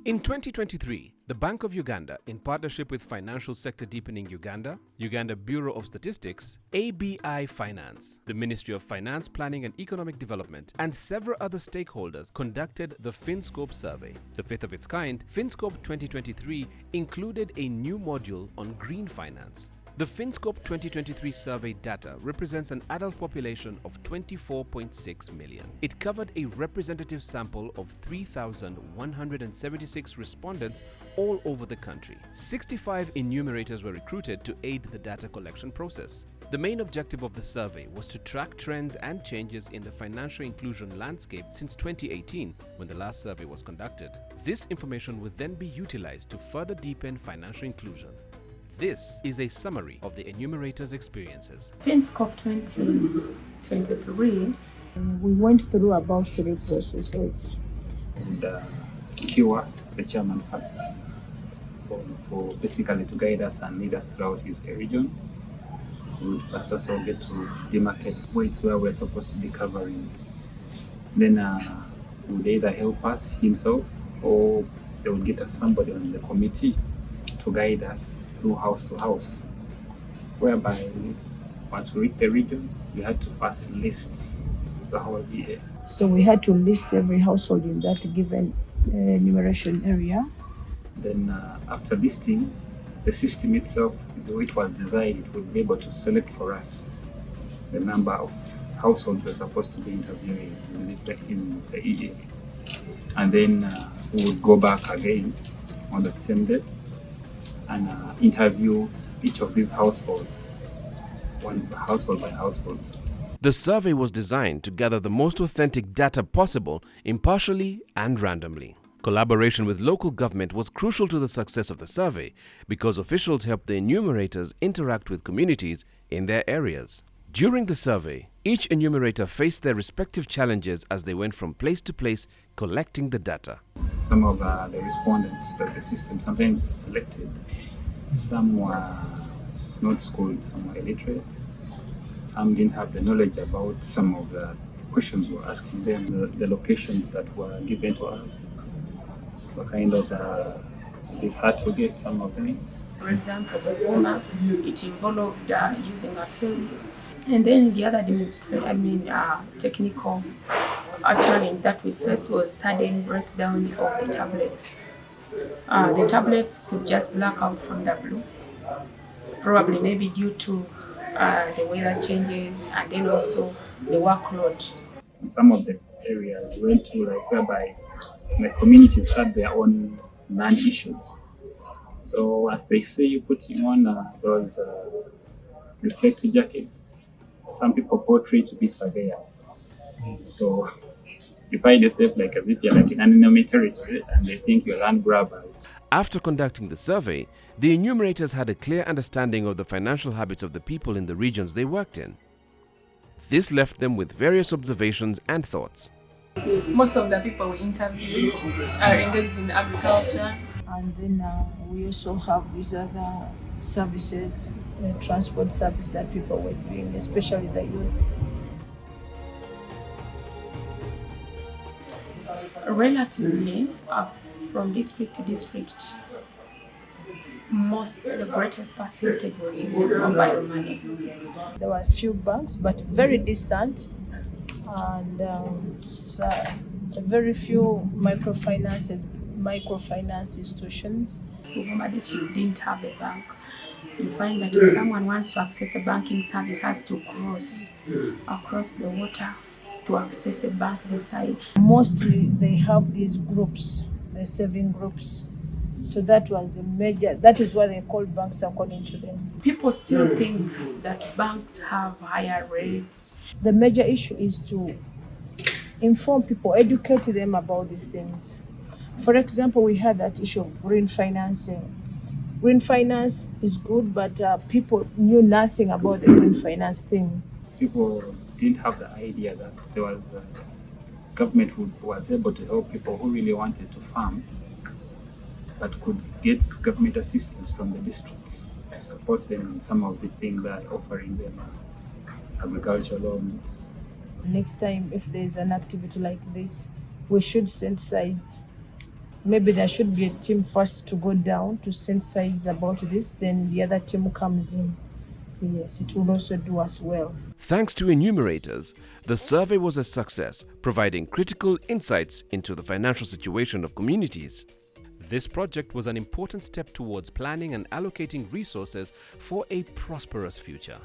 In 2023, the Bank of Uganda, in partnership with Financial Sector Deepening Uganda, Uganda Bureau of Statistics, ABI Finance, the Ministry of Finance, Planning and Economic Development, and several other stakeholders conducted the FinScope survey. The fifth of its kind, FinScope 2023 included a new module on green finance. The FinScope 2023 survey data represents an adult population of 24.6 million. It covered a representative sample of 3,176 respondents all over the country. 65 enumerators were recruited to aid the data collection process. The main objective of the survey was to track trends and changes in the financial inclusion landscape since 2018, when the last survey was conducted. This information would then be utilized to further deepen financial inclusion. This is a summary of the enumerators' experiences. FinScope 2023, we went through about 3 processes. And secure the chairman first for basically to guide us and lead us throughout his region. We would first also get to demarcate where we're supposed to be covering. Then he would either help us himself, or they would get us somebody on the committee to guide us through house to house, whereby once we reach the region, we had to first list the whole area. So we had to list every household in that given enumeration area. Then after listing, the system itself, the way it was designed, it would be able to select for us the number of households we're supposed to be interviewing in the EA. And then we would go back again on the same day and interview each of these households, one household by household. The survey was designed to gather the most authentic data possible, impartially and randomly. Collaboration with local government was crucial to the success of the survey because officials helped the enumerators interact with communities in their areas. During the survey, each enumerator faced their respective challenges as they went from place to place collecting the data. Some of the respondents that the system sometimes selected, some were not schooled, some were illiterate, some didn't have the knowledge about some of the questions we were asking them. The locations that were given to us were kind of a bit hard to get, some of them. For example, the Boma, it involved using a film. And then the other technical challenge that we faced was sudden breakdown of the tablets. The tablets could just black out from the blue, probably maybe due to the weather changes and then also the workload. In some of the areas we went to, whereby the communities had their own land issues. So as they say, putting on those reflective jackets, some people portray to be surveyors. So you find yourself as if you're in an enemy territory and they think you're land grabbers. After conducting the survey, the enumerators had a clear understanding of the financial habits of the people in the regions they worked in. This left them with various observations and thoughts. Most of the people we interviewed are engaged in agriculture. And then we also have these other services, transport service that people were doing, especially the youth. Relatively, from district to district, the greatest percentage was using mobile money. There were a few banks, but very distant, and very few microfinance institutions. Uvuma district didn't have a bank. You find that if someone wants to access a banking service, has to cross across the water to access a bank this side. Mostly they have these groups, the saving groups. So that is why they call banks according to them. People still think that banks have higher rates. The major issue is to inform people, educate them about these things. For example, we had that issue of green financing. Green finance is good, but people knew nothing about the green finance thing. People didn't have the idea that there was government who was able to help people who really wanted to farm, but could get government assistance from the districts to support them in some of these things that are offering them agricultural loans. Next time, if there's an activity like this, we should sensitize maybe there should be a team first to go down to sensitize about this, then the other team comes in. Yes, it will also do us well. Thanks to enumerators, the survey was a success, providing critical insights into the financial situation of communities. This project was an important step towards planning and allocating resources for a prosperous future.